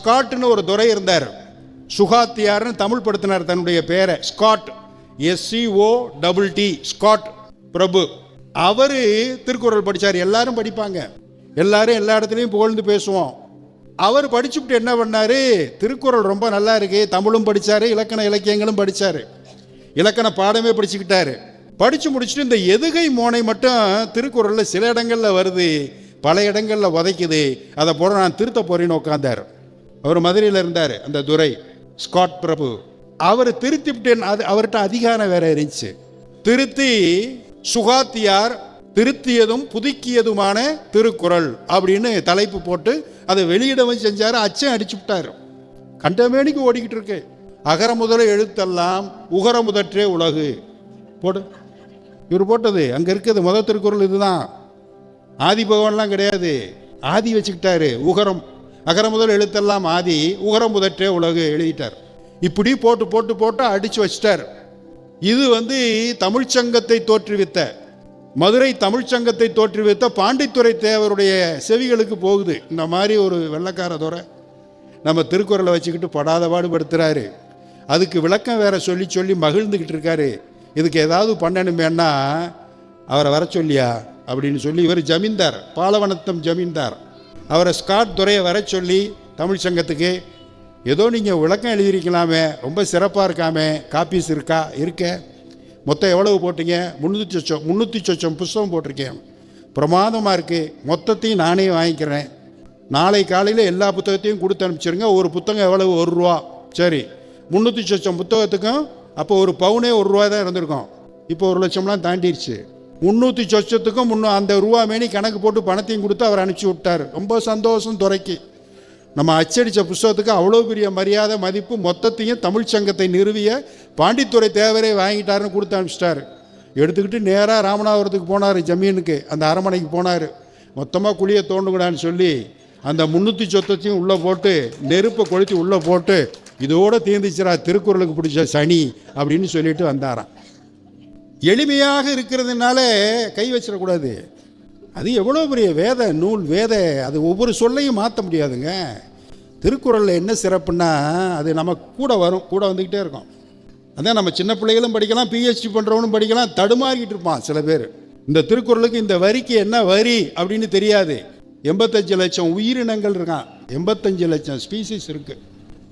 ஸ்காட்னு ஒரு துரை இருந்தார். சுகாத்தியார்னு தமிழ் படுத்தினார் தன்னுடைய பேரை. ஸ்காட், SCOTT, ஸ்காட் பிரபு. அவர் திருக்குறள் படித்தார். எல்லாரும் படிப்பாங்க, எல்லாரும் எல்லா இடத்துலையும் புகழ்ந்து பேசுவோம். அவர் படிச்சுட்டு என்ன பண்ணார், திருக்குறள் ரொம்ப நல்லா இருக்கு, தமிழும் படித்தார், இலக்கண இலக்கியங்களும் படித்தார், இலக்கண பாடமே படிச்சுக்கிட்டாரு. படித்து முடிச்சுட்டு இந்த எதுகை மோனை மட்டும் திருக்குறளில் சில இடங்களில் வருது, பல இடங்களில் உதைக்குது, அதை போட நான் திருத்த போறேன்னு உட்காந்தார். அவர் மதுரையில் இருந்தார், அந்த துரை ஸ்காட் பிரபு. அவர் திருத்திவிட்டேன். அது அவர்கிட்ட அதிகாரம் வேற இருந்துச்சு. திருத்தி சுகாத்தியார் திருத்தியதும் புதுக்கியதுமான திருக்குறள் அப்படின்னு தலைப்பு போட்டு அதை வெளியிடவும் செஞ்சார். அச்சம் அடிச்சு விட்டார். கண்டமேனிக்கு ஓடிக்கிட்டு இருக்கு. அகர முதல எழுத்தெல்லாம் உகர முதற்றே உலகு போடு. இவர் போட்டது அங்கே இருக்குது. முதல் திருக்குறள் இதுதான். ஆதி பகவான்லாம் கிடையாது, ஆதி வச்சுக்கிட்டாரு. உகரம், அகர முதல் எழுத்தெல்லாம் ஆதி, உகரம் முதற்றே உலகு எழுதிட்டார். இப்படி போட்டு போட்டு போட்டு அடிச்சு வச்சிட்டார். இது தமிழ்ச்சங்கத்தை தோற்றுவித்த, மதுரை தமிழ்ச்சங்கத்தை தோற்றுவித்த பாண்டித்துரை தேவருடைய செவிகளுக்கு போகுது. இந்த மாதிரி ஒரு வெள்ளக்கார துறை நம்ம திருக்குறளை வச்சுக்கிட்டு படாத பாடுபடுத்துறாரு. அதுக்கு விளக்கம் வேற சொல்லி சொல்லி மகிழ்ந்துக்கிட்டு இருக்காரு. இதுக்கு ஏதாவது பண்ணணுமேன்னா அவரை வர சொல்லியா அப்படின்னு சொல்லி, இவர் ஜமீன்தார், பாலவனத்தம் ஜமீன்தார், அவரை ஸ்காட் துறையை வர சொல்லி தமிழ் சங்கத்துக்கு ஏதோ நீங்கள் விளக்கம் எழுதியிருக்கலாமே, ரொம்ப சிறப்பாக இருக்காமே, காப்பீஸ் இருக்கா? இருக்க. மொத்தம் எவ்வளவு போட்டீங்க? 300 புஸ்தகம் போட்டிருக்கேன், பிரமாதமாக இருக்குது, மொத்தத்தையும் நானே வாங்கிக்கிறேன், நாளை காலையில் எல்லா புத்தகத்தையும் கொடுத்து அனுப்பிச்சிருங்க. ஒரு புத்தகம் எவ்வளவு? ₹1. சரி, 300 புத்தகத்துக்கும் அப்போ ஒரு பவுனே ₹1 தான் இருந்திருக்கும். இப்போ 1 லட்சம்லாம் தாண்டிடுச்சு. 300 அந்த ரூபா மேனி கணக்கு போட்டு பணத்தையும் கொடுத்து அவர் அனுப்பிச்சி விட்டார். ரொம்ப சந்தோஷம் துறைக்கு. நம்ம அச்சடித்த புஸ்தகத்துக்கு அவ்வளோ பெரிய மரியாதை மதிப்பு. மொத்தத்தையும் தமிழ் சங்கத்தை நிறுவிய பாண்டித்துரை தேவரே வாங்கிட்டாருன்னு கொடுத்து அனுப்பிச்சிட்டார். எடுத்துக்கிட்டு நேராக ராமநாதபுரத்துக்கு போனார், ஜமீனுக்கு, அந்த அரமனைக்கு போனார். மொத்தமாக குழியை தோண்டுங்கடான்னு சொல்லி அந்த 300 உள்ளே போட்டு நெருப்பை கொளுத்தி உள்ளே போட்டு இதோடு தீர்ந்துச்சுரா திருக்குறளுக்கு பிடிச்ச சனி அப்படின்னு சொல்லிட்டு வந்தாராம். எளிமையாக இருக்கிறதுனால கை வச்சிடக்கூடாது. அது எவ்வளோ பெரிய வேத நூல், வேத, அது ஒவ்வொரு சொல்லையும் மாற்ற முடியாதுங்க. திருக்குறளில் என்ன சிறப்புன்னா அது நம்ம கூட வரும், கூட வந்துக்கிட்டே இருக்கும். அதான் நம்ம சின்ன பிள்ளைகளும் படிக்கலாம், PhD பண்ணுறவனும் படிக்கலாம். தடுமாறிக்கிட்டு இருப்பான் சில பேர். இந்த திருக்குறளுக்கு இந்த வரிக்கு என்ன வரி அப்படின்னு தெரியாது. 85 லட்சம் உயிரினங்கள் இருக்கான், 85 லட்சம் ஸ்பீசிஸ் இருக்கு.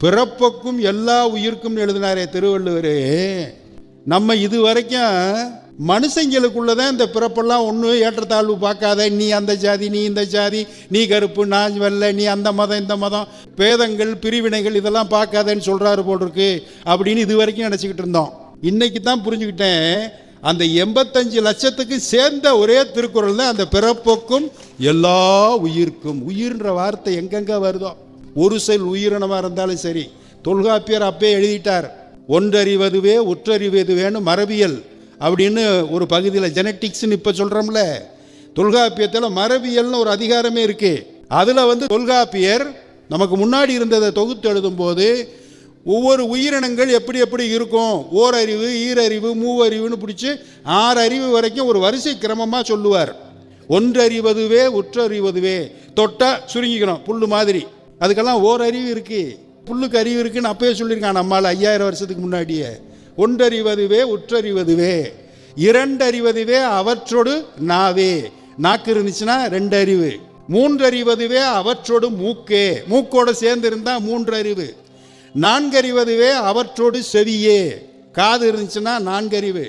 பிறப்புக்கும் எல்லா உயிருக்கும் எழுதினாரே திருவள்ளுவர். நம்ம இது வரைக்கும் மனுஷங்களுக்குள்ளதான் இந்த பிறப்பெல்லாம் ஒன்று ஏற்றத்தாழ்வு பார்க்காத, நீ அந்த ஜாதி, நீ இந்த ஜாதி, நீ கருப்பு, நான் வெள்ளை, நீ அந்த மதம் இந்த மதம், பேதங்கள் பிரிவினைகள் இதெல்லாம் பார்க்காதன்னு சொல்றாரு போல் இருக்கு அப்படின்னு இது வரைக்கும் நினச்சிக்கிட்டு இருந்தோம். இன்னைக்கு தான் புரிஞ்சுக்கிட்டேன், அந்த 85 லட்சத்துக்கு சேர்ந்த ஒரே திருக்குறள் தான் அந்த பிறப்புக்கும் எல்லா உயிர்க்கும். உயிர்ன்ற வார்த்தை எங்கெங்க வருதோ, ஒரு செல் உயிரினமாக இருந்தாலும் சரி, தொல்காப்பியர் அப்பே எழுதிட்டார். ஒன்றறிவதுவே உற்றறிவதுவேன்னு மரபியல் அப்படின்னு ஒரு பகுதியில், ஜெனட்டிக்ஸ்ன்னு இப்போ சொல்கிறோம்ல, தொல்காப்பியத்தில் மரபியல்னு ஒரு அதிகாரமே இருக்கு. அதில் தொல்காப்பியர் நமக்கு முன்னாடி இருந்ததை தொகுத்து எழுதும் போது ஒவ்வொரு உயிரினங்கள் எப்படி எப்படி இருக்கும், ஓரறிவு, ஈரறிவு, மூவறிவுன்னு பிடிச்சி 6 அறிவு வரைக்கும் ஒரு வரிசை கிரமமாக சொல்லுவார். ஒன்றறிவதுவே உற்றறிவதுவே, தொட்டா சுருங்கிக்கணும் புல்லு மாதிரி, அதுக்கெல்லாம் ஓரறிவு இருக்கு, புல்லுக்கு அறிவு இருக்குன்னு அப்பயே சொல்லியிருக்கான் நம்மால் 5000 வருஷத்துக்கு முன்னாடியே. ஒன்றறிவதுவே உற்றறிவதுவே, 2 அறிவதுவே அவற்றோடு நாவே, நாக்கு இருந்துச்சுன்னா 2 அறிவு. 3 அறிவதுவே அவற்றோடு மூக்கே, மூக்கோடு சேர்ந்து இருந்தா 3 அறிவு. 4 அறிவதுவே அவற்றோடு செவியே, காது இருந்துச்சுன்னா 4 அறிவு.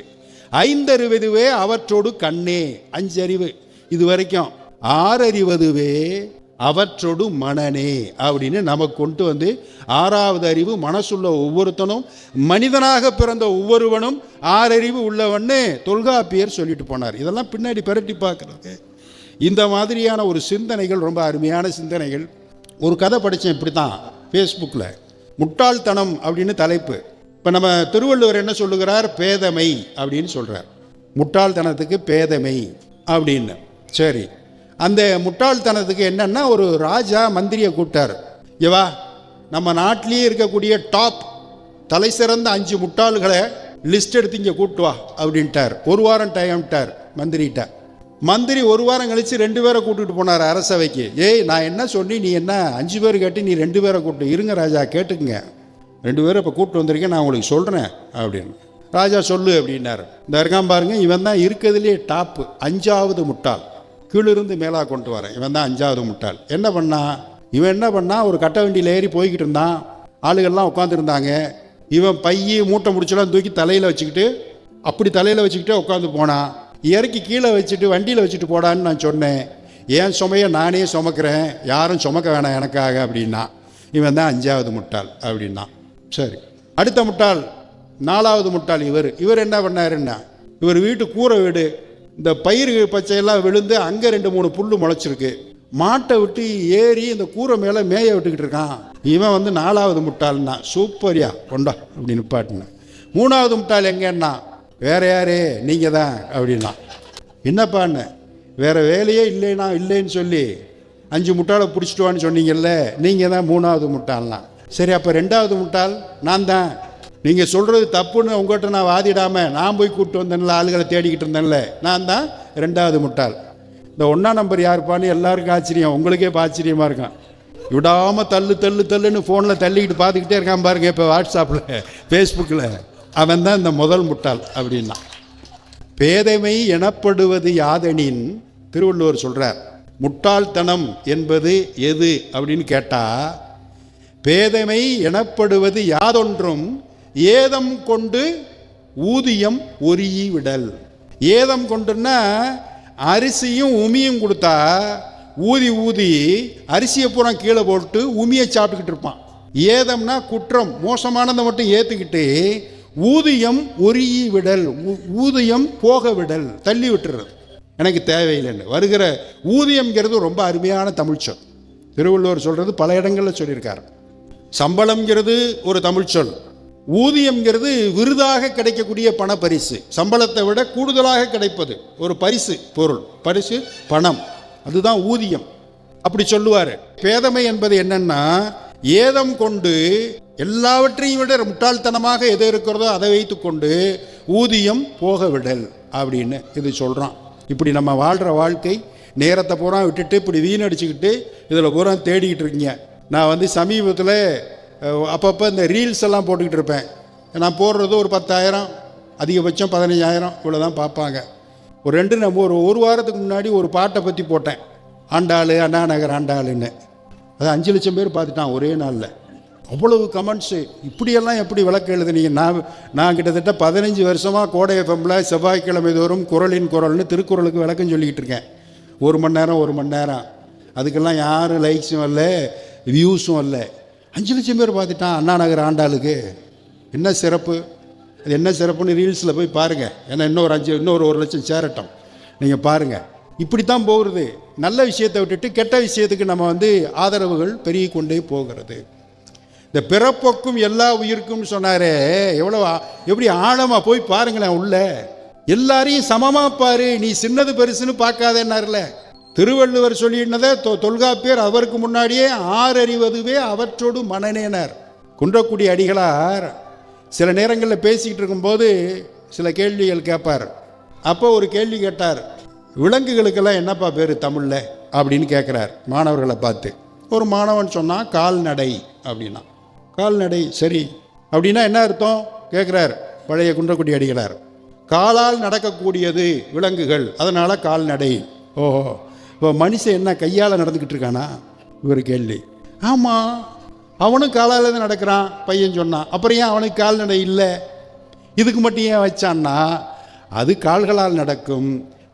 5 அறிவதுவே அவற்றோடு கண்ணே, 5 அறிவு. இது வரைக்கும் 6 அறிவதுவே அவற்றோடு மனனே அப்படின்னு நமக்கு கொண்டு 6வது அறிவு மனசுள்ள ஒவ்வொருத்தனும், மனிதனாக பிறந்த ஒவ்வொருவனும் 6 அறிவு உள்ளவன்னு தொல்காப்பியர் சொல்லிட்டு போனார். இதெல்லாம் பின்னாடி பெரட்டி பார்க்கறது. இந்த மாதிரியான ஒரு சிந்தனைகள் ரொம்ப அருமையான சிந்தனைகள். ஒரு கதை படித்தேன் இப்படி தான் ஃபேஸ்புக்கில், முட்டாள்தனம் அப்படின்னு தலைப்பு. இப்போ நம்ம திருவள்ளுவர் என்ன சொல்லுகிறார், பேதமை அப்படின்னு சொல்கிறார். முட்டாள்தனத்துக்கு பேதமை அப்படின்னு. சரி, அந்த முட்டாள்தனத்துக்கு என்னன்னா, ஒரு ராஜா மந்திரியை கூப்பிட்டார். ஏவா, நம்ம நாட்டிலேயே இருக்கக்கூடிய டாப் தலை சிறந்த 5 முட்டாள்களை லிஸ்ட் எடுத்து இங்கே கூப்பிட்டு வா அப்படின்ட்டார். 1 வாரம் டைம்ட்டார் மந்திரிட்ட. மந்திரி ஒரு வாரம் கழித்து 2 பேரை கூட்டிகிட்டு போனார் அரசவைக்கு. ஏய், நான் என்ன சொல்லி நீ என்ன 5 பேர் கேட்டு நீ 2 பேரை கூப்பிட்டு, இருங்க ராஜா கேட்டுக்குங்க, 2 பேரை இப்போ கூப்பிட்டு வந்திருக்கேன், நான் உங்களுக்கு சொல்கிறேன் அப்படின்னு. ராஜா சொல்லு அப்படின்னாரு. இந்த இருக்கான் பாருங்க, இவன் தான் இருக்கிறதுலே டாப்பு, 5வது முட்டாள். கீழிருந்து மேலாக கொண்டு வரேன், இவன் தான் 5வது முட்டாள். என்ன பண்ணா, ஒரு கட்ட வண்டியில் ஏறி போய்கிட்டு இருந்தான், ஆளுகள்லாம் உட்காந்துருந்தாங்க. இவன் பைய மூட்டை முடிச்செல்லாம் தூக்கி தலையில் வச்சுக்கிட்டே உட்காந்து போனான். இறக்கி கீழே வச்சுட்டு வண்டியில் வச்சுட்டு போடான்னு நான் சொன்னேன். ஏன் சுமையை நானே சுமக்கிறேன், யாரும் சுமக்க வேணாம் எனக்காக அப்படின்னா. இவன் தான் 5வது முட்டாள் அப்படின்னா. சரி, அடுத்த முட்டாள் 4வது முட்டாள். இவர் என்ன பண்ணாருன்னா, இவர் வீட்டு கூரை வீடு, இந்த பயிர் பச்சையெல்லாம் விழுந்து அங்கே 2-3 புல் முளைச்சிருக்கு. மாட்டை விட்டு ஏறி இந்த கூரை மேலே மேய விட்டுக்கிட்டு இருக்கான். இவன் வந்து 4வது முட்டாள்னா. சூப்பரியா கொண்டா அப்படி நிப்பாட்டினா. 3வது முட்டாள் எங்கன்னா, வேற யாரு, நீங்கள் தான் அப்படின்னா. என்னப்பான்னு, வேறு வேலையே இல்லைன்னு சொல்லி 5 முட்டாளை பிடிச்சிட்டு வான்னு சொன்னீங்கல்ல, நீங்கள் தான் 3வது முட்டாள்லாம். சரி, அப்போ 2வது முட்டாள் நான் தான். நீங்கள் சொல்கிறது தப்புன்னு உங்கள்கிட்ட நான் வாதிடாமல் நான் போய் கூப்பிட்டு வந்தேன்ல, ஆளுகளை தேடிக்கிட்டு இருந்தேன்ல, நான் தான் 2வது முட்டாள். இந்த 1ஆம் நம்பர் யாருப்பான்னு எல்லாருக்கும் ஆச்சரியம், உங்களுக்கே இப்போ ஆச்சரியமாக இருக்கான். விடாமல் தள்ளுன்னு ஃபோனில் தள்ளிக்கிட்டு பார்த்துக்கிட்டே இருக்கான் பாருங்க, இப்போ வாட்ஸ்அப்பில் ஃபேஸ்புக்கில். அவன் தான் இந்த முதல் முட்டாள் அப்படின்னா. பேதைமை எனப்படுவது யாதெனின், திருவள்ளுவர் சொல்கிறார். முட்டாள்தனம் என்பது எது அப்படின்னு கேட்டால், பேதைமை எனப்படுவது யாதொன்றும் ஏதம் கொண்டு ஊதியம் ஒரியி விடல். ஏதம் கொண்டுன்னா அரிசியும் உமியும் கொடுத்தா ஊதி அரிசியை பூரா கீழே போட்டு உமியை சாப்பிட்டுக்கிட்டு இருப்பான். ஏதம்னா குற்றம், மோசமானதை மட்டும் ஏற்றுக்கிட்டு ஊதியம் ஒரியி விடல், ஊதியம் போக விடல், தள்ளி விட்டுறது, எனக்கு தேவையில்லைன்னு. வருகிற ஊதியம்ங்கிறது ரொம்ப அருமையான தமிழ்ச்சொல். திருவள்ளுவர் சொல்கிறது பல இடங்களில் சொல்லியிருக்காரு. சம்பளம்ங்கிறது ஒரு தமிழ்ச்சொல். ஊதியம்ங்கிறது விருதாக கிடைக்கக்கூடிய பணப்பரிசு, சம்பளத்தை விட கூடுதலாக கிடைப்பது ஒரு பரிசு, பொருள், பரிசு பணம், அதுதான் ஊதியம். அப்படி சொல்லுவார். பேதமை என்பது என்னன்னா, ஏதம் கொண்டு எல்லாவற்றையும் விட முட்டாள்தனமாக எது இருக்கிறதோ அதை வைத்து கொண்டு ஊதியம் போக விடல் அப்படின்னு இது சொல்கிறான். இப்படி நம்ம வாழ்கிற வாழ்க்கை, நேரத்தை பூரா விட்டுட்டு இப்படி வீணடிச்சுக்கிட்டு இதில் பூரா தேடிக்கிட்டு இருக்கீங்க. நான் வந்து சமீபத்தில் அப்பப்போ இந்த ரீல்ஸ் எல்லாம் போட்டுக்கிட்டு இருப்பேன். நான் போடுறது ஒரு 10,000, அதிகபட்சம் 15,000 இவ்வளோ தான் பார்ப்பாங்க. ஒரு வாரத்துக்கு முன்னாடி ஒரு பாட்டை பற்றி போட்டேன், ஆண்டாள், அண்ணா நகர் ஆண்டாளுன்னு. அது 5 லட்சம் பேர் பார்த்துட்டான் ஒரே நாளில். அவ்வளவு கமெண்ட்ஸு. இப்படியெல்லாம் எப்படி விளக்கு எழுதுனீங்க? நான் கிட்டத்தட்ட 15 வருஷமாக கோடை எஃப்எம்மில் செவ்வாய்க்கிழமை தோறும் குரலின் குரல்னு திருக்குறளுக்கு விளக்கம் சொல்லிக்கிட்டு இருக்கேன். 1 மணி நேரம். அதுக்கெல்லாம் யாரும் லைக்ஸும் இல்லை, வியூஸும் இல்லை. 5 லட்சம் பேர் பார்த்துட்டான் அண்ணா நகர் ஆண்டாளுக்கு. என்ன சிறப்பு? அது என்ன சிறப்புன்னு ரீல்ஸில் போய் பாருங்கள். ஏன்னா இன்னொரு 1 லட்சம் சேரட்டும், நீங்கள் பாருங்கள். இப்படித்தான் போகிறது. நல்ல விஷயத்தை விட்டுட்டு கெட்ட விஷயத்துக்கு நம்ம வந்து ஆதரவுகள் பெருகி கொண்டே போகிறது. இந்த பிறப்போக்கும் எல்லா உயிருக்கும் சொன்னாரே, எப்படி ஆழமாக போய் பாருங்களேன். உள்ள எல்லாரையும் சமமாக பாரு, நீ சின்னது பெருசுன்னு பார்க்காதேன்னார்ல திருவள்ளுவர். சொல்லினதை தொல்காப்பியர் அவருக்கு முன்னாடியே ஆறறிவதுவே அவற்றோடு மனநேனார். குன்றக்குடி அடிகளார் சில நேரங்களில் பேசிக்கிட்டு இருக்கும்போது சில கேள்விகள் கேட்பார். அப்போ ஒரு கேள்வி கேட்டார், விலங்குகளுக்கெல்லாம் என்னப்பா பேர் தமிழில் அப்படின்னு கேட்குறார் மாணவர்களை பார்த்து. ஒரு மாணவன் சொன்னால் கால்நடை அப்படின்னா. கால்நடை, சரி அப்படின்னா என்ன அர்த்தம் கேட்குறார் பழைய குன்றக்குடி அடிகளார். காலால் நடக்கக்கூடியது விலங்குகள், அதனால் கால்நடை. ஓஹோ, இப்போ மனுஷன் என்ன கையால் நடந்துக்கிட்டு இருக்கானா? இவர் கேள்வி. ஆமாம், அவனும் காலால் தான் நடக்கிறான் பையன் சொன்னான். அப்புறம் ஏன் அவனுக்கு கால்நடை இல்லை? இதுக்கு மட்டும் ஏன் வச்சான்னா, அது கால்களால் நடக்கும்.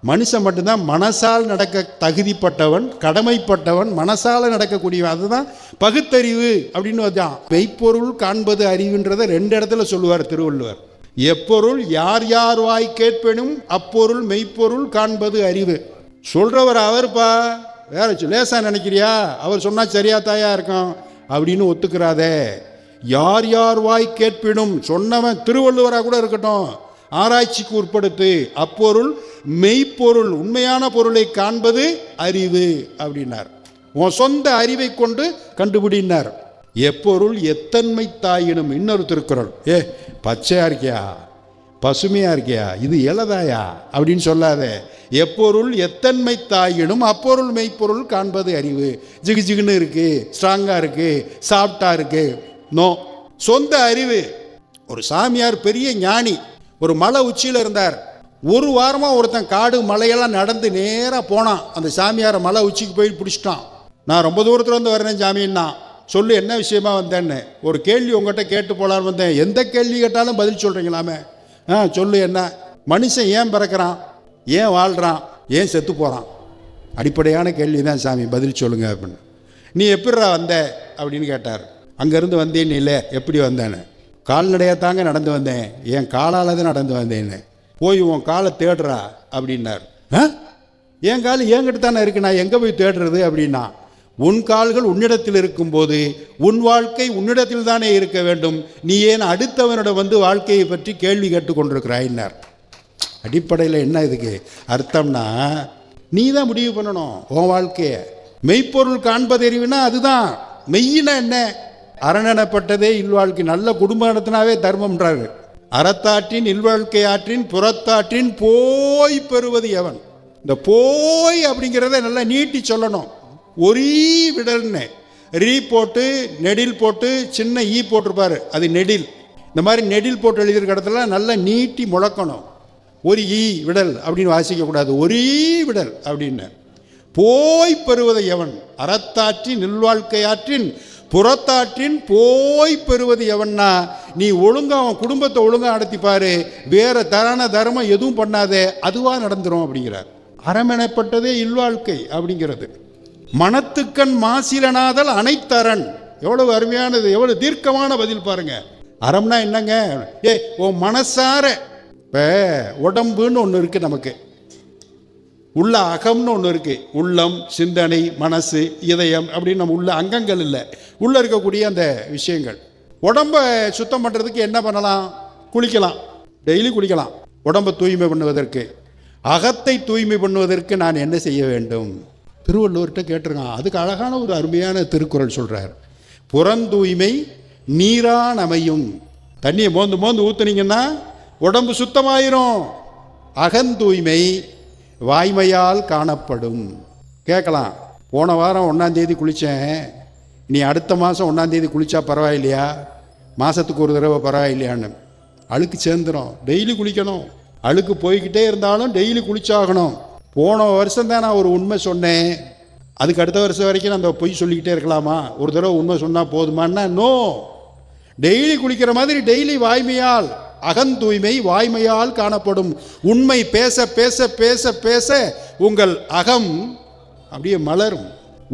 மனுஷன் மட்டும்தான் மனசால் நடக்க தகுதிப்பட்டவன், கடமைப்பட்டவன், மனசால் நடக்கக்கூடியவன். அதுதான் பகுத்தறிவு அப்படின்னு வச்சான். மெய்ப்பொருள் காண்பது அறிவுன்றதை 2 இடத்துல சொல்லுவார் திருவள்ளுவர். எப்பொருள் யார் யார் வாய் கேட்பெனும் அப்பொருள் மெய்ப்பொருள் காண்பது அறிவு. சொல்கிறவர் அவர்ப்பா, வேற லேசா நினைக்கிறியா? அவர் சொன்னால் சரியா தாயா இருக்கும் அப்படின்னு ஒத்துக்கிறாதே. யார் யார் வாய் கேட்பினும், சொன்னவன் திருவள்ளுவராக கூட இருக்கட்டும், ஆராய்ச்சிக்கு உட்படுத்து. அப்பொருள் மெய்ப்பொருள், உண்மையான பொருளை காண்பது அறிவு அப்படின்னார். உன் சொந்த அறிவை கொண்டு கண்டுபிடினார். எப்பொருள் எத்தன்மை தாயினும். இன்னொரு திருக்குறள். பச்சையா இருக்கியா, பசுமையா இருக்கியா, இது இலதாயா அப்படின்னு சொல்லாத. எப்பொருள் எத்தன்மை தாயினும் அப்பொருள் மெய்ப்பொருள் காண்பது அறிவு. ஜிகு ஜிகுன்னு இருக்கு, ஸ்ட்ராங்கா இருக்கு, சாஃப்டா இருக்கு, நோ. சொந்த அறிவு. ஒரு சாமியார் பெரிய ஞானி, ஒரு மலை உச்சியில் இருந்தார். ஒரு வாரமாக ஒருத்தன் காடு மலையெல்லாம் நடந்து நேராக போனான். அந்த சாமியாரை மலை உச்சிக்கு போய் பிடிச்சிட்டான். நான் ரொம்ப தூரத்தில் வந்து வரேன் சாமின்னா. சொல்லு என்ன விஷயமா வந்தேன்னு. ஒரு கேள்வி உங்கள்கிட்ட கேட்டு போகலான்னு வந்தேன். எந்த கேள்வி கேட்டாலும் பதில் சொல்கிறீங்களாமே. சொல்லு என்ன. மனுஷன் ஏன் பிறக்கிறான், ஏன் வாழ்கிறான், ஏன் செத்து போகிறான்? அடிப்படையான கேள்வி தான் சாமி, பதில் சொல்லுங்க அப்படின்னு. நீ எப்படிடா வந்த அப்படின்னு கேட்டார். அங்கேருந்து வந்தேன்னு இல்லை, எப்படி வந்தேன்னு. கால்நடையாக தாங்க நடந்து வந்தேன், என் காலால் தான் நடந்து வந்தேன்னு. போய் உன் காலை தேடுறா அப்படின்னார். என் கால் என்கிட்ட தானே இருக்கு, நான் எங்கே போய் தேடுறது அப்படின்னா. உன் கால்கள் உன்னிடத்தில் இருக்கும்போது உன் வாழ்க்கை உன்னிடத்தில் தானே இருக்க வேண்டும். நீ ஏன் அடுத்தவனிடம் வந்து வாழ்க்கையை பற்றி கேள்வி கேட்டுக்கொண்டிருக்கிறாயின்னார். அடிப்படையில் என்ன இதுக்கு அர்த்தம்னா, நீ தான் முடிவு பண்ணணும் உன் வாழ்க்கையை. மெய்ப்பொருள் காண்பதறிவுனா அதுதான். மெய்யினா என்ன? அரணெனப்பட்டதே இல்வாழ்க்கை. நல்ல குடும்பம் நடத்தினாவே தர்மம்ன்றாரு. அறத்தாற்றின் இல்வாழ்க்கை ஆற்றின் புறத்தாற்றின் போய் பெறுவது எவன். இந்த போய் அப்படிங்கிறத நல்லா நீட்டி சொல்லணும். ஒரீ விடல்னு ரீ போட்டு நெடில் போட்டு சின்ன ஈ போட்டிருப்பாரு, அது நெடில். இந்த மாதிரி நெடில் போட்டு எழுதியிருக்க இடத்துல நல்லா நீட்டி முழக்கணும். ஒரு ஈ விடல் அப்படின்னு வாசிக்கக்கூடாது, ஒரீ விடல் அப்படின்னு. போய் பெறுவதை எவன், அறத்தாற்றின் இல்வாழ்க்கை ஆற்றின் புறத்தாற்றின் போய் பெறுவது எவன்னா, நீ ஒழுங்கா அவன் குடும்பத்தை ஒழுங்கா நடத்திப்பாரு, வேற தரான தர்மம் எதுவும் பண்ணாதே, அதுவா நடந்துரும் அப்படிங்கிறார். அறமெனப்பட்டதே இல்வாழ்க்கை அப்படிங்கிறது. மனத்துக்கண் மாசிலனாதல் அனைத்தரண். எவ்வளவு அருமையானது, எவ்வளவு தீர்க்கமான பதில் பாருங்க. அறம்னா என்னங்க? உன் மனசார. இப்போ உடம்புன்னு ஒன்று இருக்கு, நமக்கு உள்ள அகம்னு ஒன்று இருக்கு. உள்ளம், சிந்தனை, மனசு, இதயம் அப்படின்னு நம்ம உள்ள அங்கங்கள் இல்லை, உள்ள இருக்கக்கூடிய அந்த விஷயங்கள். உடம்பை சுத்தம் பண்ணுறதுக்கு என்ன பண்ணலாம்? குளிக்கலாம், டெய்லி குளிக்கலாம். உடம்பை தூய்மை பண்ணுவதற்கு, அகத்தை தூய்மை பண்ணுவதற்கு நான் என்ன செய்ய வேண்டும்? திருவள்ளுவர்கிட்ட கேட்டிருக்கான். அதுக்கு அழகான ஒரு அருமையான திருக்குறள் சொல்கிறார். புறந்தூய்மை நீரான் அமையும். தண்ணியை மோந்து மோந்து ஊற்றுனீங்கன்னா உடம்பு சுத்தமாயிரும். அகந்தூய்மை வாய்மையால் காணப்படும். கேட்கலாம், போன வாரம் 1ஆம் தேதி குளித்தேன், நீ அடுத்த மாதம் 1ஆம் தேதி குளித்தா பரவாயில்லையா, மாதத்துக்கு ஒரு தடவை பரவாயில்லையான்னு. அழுக்கு சேர்ந்துடும், டெய்லி குளிக்கணும். அழுக்கு போய்கிட்டே இருந்தாலும் டெய்லி குளிச்சாகணும். போன வருஷம் தான் நான் ஒரு உண்மை சொன்னேன், அதுக்கு அடுத்த வருஷம் வரைக்கும் நான் அந்த பொய் சொல்லிக்கிட்டே இருக்கலாமா? ஒரு தடவை உண்மை சொன்னால் போதுமான்னா நோ. டெய்லி குளிக்கிற மாதிரி டெய்லி வாய்மையால், அகந்தூய்மை வாய்மையால் காணப்படும். உண்மை பேச பேச பேச பேச உங்கள் அகம் அப்படியே மலரும்,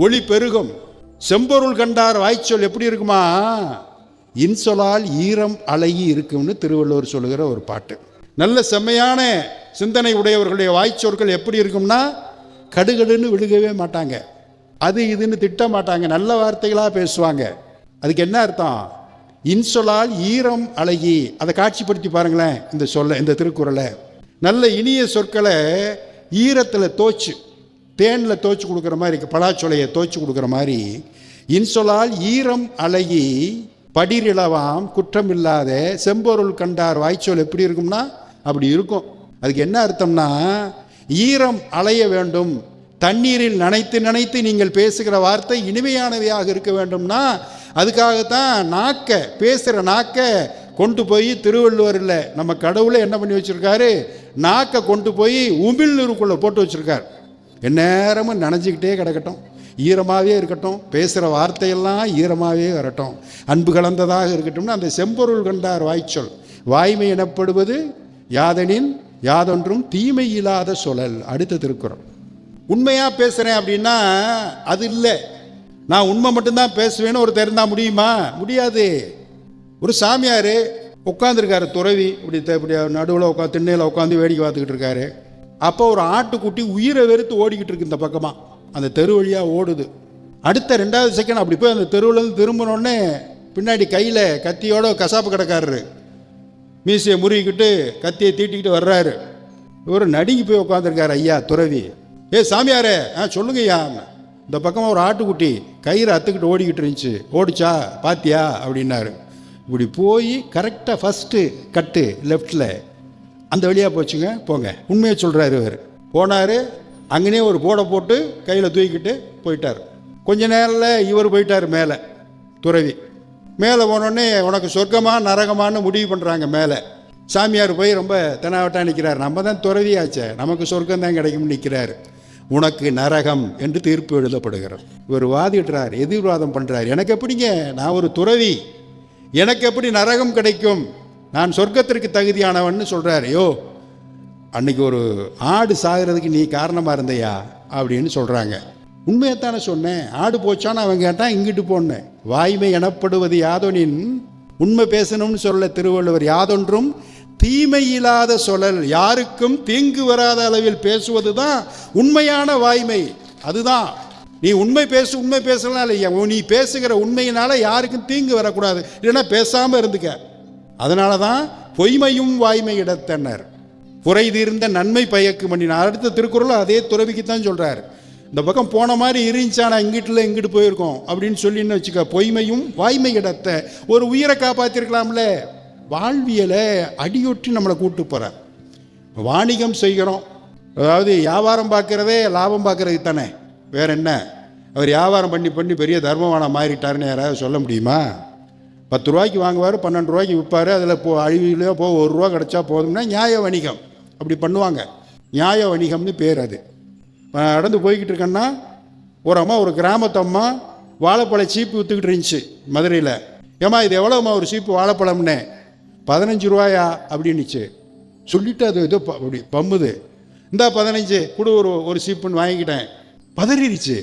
ஒளி பெருகும். செம்பொருள் கண்டார் வாய்ச்சொல் எப்படி இருக்குமா? இன்சொலால் ஈரம் அழகி இருக்கும்னு திருவள்ளுவர் சொல்லுகிற ஒரு பாட்டு. நல்ல செம்மையான சிந்தனை உடையவர்களுடைய வாய்ச்சொற்கள் எப்படி இருக்கும்னா, கடுகடுன்னு விழுகவே மாட்டாங்க, அது இதுன்னு திட்ட மாட்டாங்க, நல்ல வார்த்தைகளாக பேசுவாங்க. அதுக்கு என்ன அர்த்தம்? இன்சொலால் ஈரம் அழகி. அதை காட்சிப்படுத்தி பாருங்களேன் இந்த சொல்ல, இந்த திருக்குறளை. நல்ல இனிய சொற்களை ஈரத்தில் தோச்சு, தேனில் தோச்சு கொடுக்குற மாதிரி, பலாச்சொலையை தோச்சு கொடுக்குற மாதிரி, இன்சொலால் ஈரம் அழகி படிரிளவாம் குற்றமில்லாத செம்பொருள் கண்டார் வாய்ச்சொல் எப்படி இருக்கும்னா அப்படி இருக்கும். அதுக்கு என்ன அர்த்தம்னா, ஈரம் அலைய வேண்டும், தண்ணீரில் நனைத்து நனைத்து நீங்கள் பேசுகிற வார்த்தை இனிமையானவையாக இருக்க வேண்டும்னா அதுக்காகத்தான் நாக்க, பேசுகிற நாக்க கொண்டு போய் திருவள்ளுவரில் நம்ம கடவுளை என்ன பண்ணி வச்சுருக்காரு? நாக்க கொண்டு போய் உமிழ் நீருக்குள்ளே போட்டு வச்சுருக்கார். எந்நேரமும் நனைஞ்சிக்கிட்டே கிடக்கட்டும், ஈரமாகவே இருக்கட்டும், பேசுகிற வார்த்தையெல்லாம் ஈரமாகவே வரட்டும், அன்பு கலந்ததாக இருக்கட்டும்னு அந்த செம்பொருள் கண்டார் வாய்ச்சொல். வாய்மை எனப்படுவது யாதெனின் யாதொன்றும் தீமை இல்லாத சொல்லல். அடுத்த திருக்குறள். உண்மையாக பேசுகிறேன் அப்படின்னா அது இல்லை. நான் உண்மை மட்டும்தான் பேசுவேன்னு ஒரு தெரிந்தா முடியுமா? முடியாது. ஒரு சாமியார் உட்காந்துருக்காரு, துறவி, இப்படி நடுவில் உட்காந்து திண்ணையில் உட்காந்து வேடிக்கை பார்த்துக்கிட்டு இருக்காரு. அப்போ ஒரு ஆட்டுக்குட்டி உயிரை வெறுத்து ஓடிக்கிட்டு இருக்கு இந்த பக்கமாக, அந்த தெரு வழியாக ஓடுது. அடுத்த 2வது செகண்ட் அப்படி போய் அந்த தெருவிலேருந்து திரும்பினோடனே பின்னாடி கையில் கத்தியோட கசாப்பு கடைக்காரரு மீசையை முறுகிக்கிட்டு கத்தியை தீட்டிக்கிட்டு வர்றாரு. இவர் நடுங்கி போய் உட்காந்துருக்காரு. ஐயா துறவி, சாமியாரே, சொல்லுங்க ஐயா, இந்த பக்கமாக ஒரு ஆட்டுக்குட்டி கயிறு அத்துக்கிட்டு ஓடிக்கிட்டு இருந்துச்சு, ஓடிச்சா பாத்தியா அப்படின்னாரு. இப்படி போய் கரெக்டாக ஃபஸ்ட்டு கட்டு லெஃப்டில் அந்த வழியாக போச்சுங்க, போங்க. உண்மையை சொல்கிறாரு இவர். போனார், அங்கனே ஒரு போடை போட்டு கையில் தூக்கிட்டு போயிட்டார். கொஞ்ச நேரத்தில் இவர் போயிட்டார் மேலே, துறவி. மேலே போனோடனே உனக்கு சொர்க்கமா நரகமானு முடிவு பண்ணுறாங்க மேலே. சாமியார் போய் ரொம்ப தெனாவட்டா நிற்கிறார். நம்ம தான் துறவியாச்சே, நமக்கு சொர்க்கம் தான் கிடைக்கும்னு நிற்கிறார். உனக்கு நரகம் என்று தீர்ப்பு எழுதப்படுகிறார். இவர் வாதிடுறார், எதிர்வாதம் பண்ணுறார். எனக்கு எப்படிங்க, நான் ஒரு துறவி, எனக்கு எப்படி நரகம் கிடைக்கும், நான் சொர்க்கத்திற்கு தகுதியானவன்னு சொல்கிறார். யோ, அன்னைக்கு ஒரு ஆடு சாகிறதுக்கு நீ காரணமாக இருந்தையா அப்படின்னு சொல்கிறாங்க. உண்மையைத்தானே சொன்னேன். ஆடு போச்சான்னு அவன் கேட்டான், இங்கிட்டு போனேன். வாய்மை எனப்படுவது யாதொனின், உண்மை பேசணும்னு சொல்ல திருவள்ளுவர். யாதொன்றும் தீமை இல்லாத சொல்லல், யாருக்கும் தீங்கு வராத அளவில் பேசுவது தான் உண்மையான வாய்மை. அதுதான் நீ உண்மை பேசு. உண்மை பேசலாம் இல்லையா, நீ பேசுகிற உண்மையினால யாருக்கும் தீங்கு வரக்கூடாது, இல்லைன்னா பேசாமல் இருந்துக்க. அதனால தான் பொய்மையும் வாய்மை இடத்தனர், புரை தீர்ந்த நன்மை பயக்கு மண்ணினார். அடுத்த திருக்குறள் அதே துறவிக்கு தான் சொல்கிறார். இந்த பக்கம் போன மாதிரி இருந்துச்சானா இங்கிட்டுல இங்கிட்டு போயிருக்கோம் அப்படின்னு சொல்லின்னு வச்சுக்க. பொய்மையும் வாய்மை இடத்த, ஒரு உயிரை காப்பாற்றிருக்கலாம்ல. வாழ்வியலை அடியொற்றி நம்மளை கூட்டு போகிறார். வாணிகம் செய்கிறோம், அதாவது வியாபாரம் பார்க்குறதே லாபம் பார்க்குறது தானே, வேற என்ன. அவர் வியாபாரம் பண்ணி பண்ணி பெரிய தர்மவானா மாறிட்டாருன்னு யாராவது சொல்ல முடியுமா? 10 ரூபாய்க்கு வாங்குவார், 12 ரூபாய்க்கு விற்பார். அதில் அழிவிலையோ 1 ரூபா கிடச்சா போதும்னா நியாய வணிகம். அப்படி பண்ணுவாங்க, நியாய வணிகம்னு பேர். அது நடந்து போய்கிட்டு இருக்கேன்னா ஒரு அம்மா, ஒரு கிராமத்து அம்மா வாழைப்பழ சீப்பு விற்றுக்கிட்டு இருந்துச்சு மதுரையில். ஏம்மா இது எவ்வளோம்மா ஒரு சீப்பு வாழைப்பழம்னே? 15 ரூபாயா அப்படின்னுச்சு. சொல்லிவிட்டு அது ஏதோ அப்படி பம்முது. இந்தா 15 கொடு, ஒரு சீப்புன்னு வாங்கிக்கிட்டேன். பதறிடுச்சு.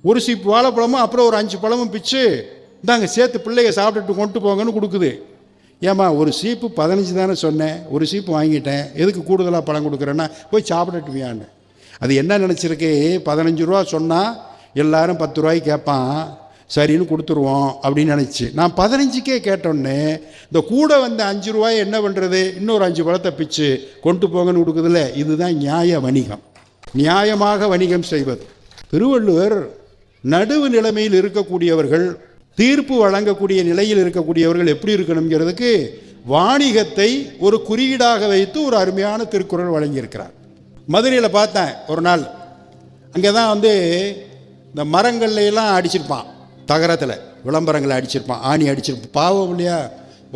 ஒரு சீப்பு வாழைப்பழமும் அப்புறம் ஒரு 5 பழமும் பிச்சு இந்தாங்க சேர்த்து பிள்ளைங்க சாப்பிட்டுட்டு கொண்டு போங்கன்னு கொடுக்குது. ஏம்மா ஒரு சீப்பு 15 தானே சொன்னேன், ஒரு சீப்பு வாங்கிட்டேன், எதுக்கு கூடுதலாக பழம் கொடுக்குறேன்னா போய் சாப்பிட்டுட்டுவியான்னு. அது என்ன நினச்சிருக்கு, 15 ரூபா சொன்னால் எல்லாரும் 10 ரூபாய்க்கு கேட்பான், சரின்னு கொடுத்துருவோம் அப்படின்னு நினச்சி. நான் 15க்கே கேட்டோன்னே இந்த கூட வந்த 5 ரூபாய் என்ன பண்ணுறது, இன்னொரு 5 பழத்தை பிச்சு கொண்டு போங்கன்னு கொடுக்குதுல்ல. இதுதான் நியாய வணிகம், நியாயமாக வணிகம் செய்வது. திருவள்ளுவர் நடுவு நிலைமையில் இருக்கக்கூடியவர்கள், தீர்ப்பு வழங்கக்கூடிய நிலையில் இருக்கக்கூடியவர்கள் எப்படி இருக்கணுங்கிறதுக்கு வாணிகத்தை ஒரு குறியீடாக வைத்து ஒரு அருமையான திருக்குறள் வழங்கியிருக்கிறார். மதுரையில் பார்த்தேன் ஒரு நாள், அங்கே தான் இந்த மரங்கள்லாம் அடிச்சிருப்பான், தகரத்தில் விளம்பரங்களை அடிச்சிருப்பான், ஆணி அடிச்சிருப்பான். பாவம் இல்லையா,